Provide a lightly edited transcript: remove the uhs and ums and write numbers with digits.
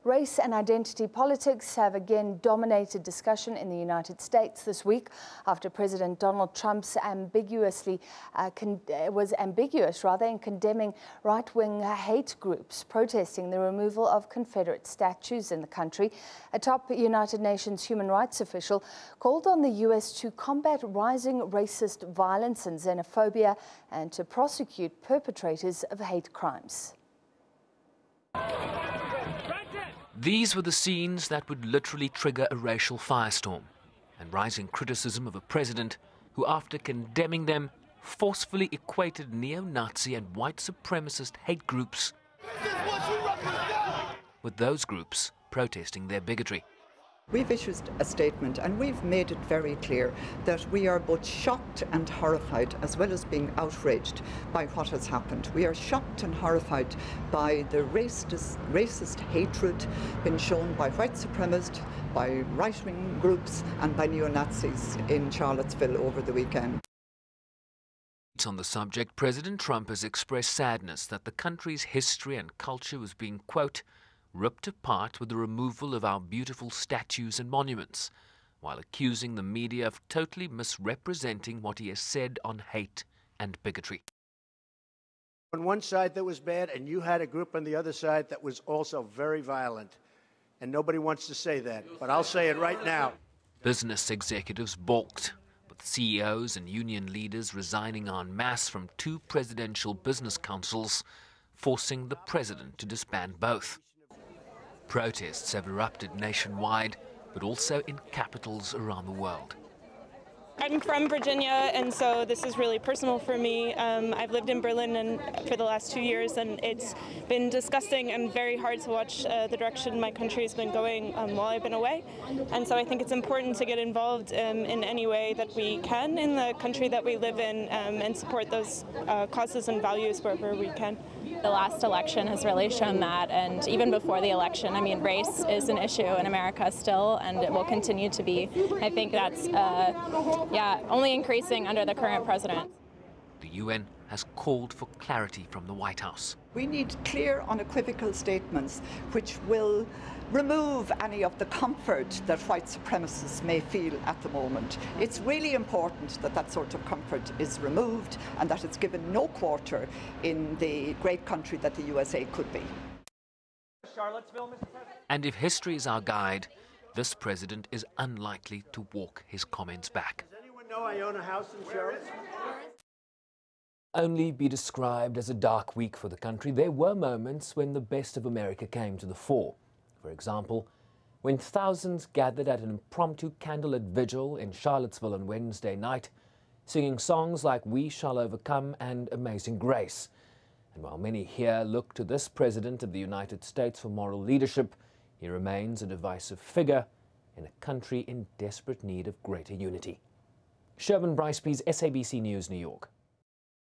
Race and identity politics have again dominated discussion in the United States this week after President Donald Trump's was ambiguous in condemning right-wing hate groups protesting the removal of Confederate statues in the country. A top United Nations human rights official called on the U.S. to combat rising racist violence and xenophobia and to prosecute perpetrators of hate crimes. These were the scenes that would literally trigger a racial firestorm and rising criticism of a president who, after condemning them, forcefully equated neo-Nazi and white supremacist hate groups with those groups protesting their bigotry. We've issued a statement and we've made it very clear that we are both shocked and horrified, as well as being outraged by what has happened. We are shocked and horrified by the racist hatred being shown by white supremacists, by right-wing groups and by neo-Nazis in Charlottesville over the weekend. On the subject, President Trump has expressed sadness that the country's history and culture was being, quote, ripped apart with the removal of our beautiful statues and monuments, while accusing the media of totally misrepresenting what he has said on hate and bigotry. On one side that was bad, and you had a group on the other side that was also very violent. And nobody wants to say that, but I'll say it right now. Business executives balked, with CEOs and union leaders resigning en masse from 2 presidential business councils, forcing the president to disband both. Protests have erupted nationwide, but also in capitals around the world. I'm from Virginia, and so this is really personal for me. I've lived in Berlin for the last 2 years, and it's been disgusting and very hard to watch the direction my country has been going while I've been away. And so I think it's important to get involved in any way that we can in the country that we live in and support those causes and values wherever we can. The last election has really shown that, and even before the election, I mean, race is an issue in America still, and it will continue to be. I think that's only increasing under the current president. The UN has called for clarity from the White House. We need clear, unequivocal statements which will remove any of the comfort that white supremacists may feel at the moment. It's really important that that sort of comfort is removed and that it's given no quarter in the great country that the USA could be. And if history is our guide, this president is unlikely to walk his comments back. Does anyone know I own a house in Charlottesville? Only be described as a dark week for the country, there were moments when the best of America came to the fore. For example, when thousands gathered at an impromptu candlelit vigil in Charlottesville on Wednesday night, singing songs like We Shall Overcome and Amazing Grace. And while many here look to this President of the United States for moral leadership, he remains a divisive figure in a country in desperate need of greater unity. Bryce-Peace, SABC News, New York.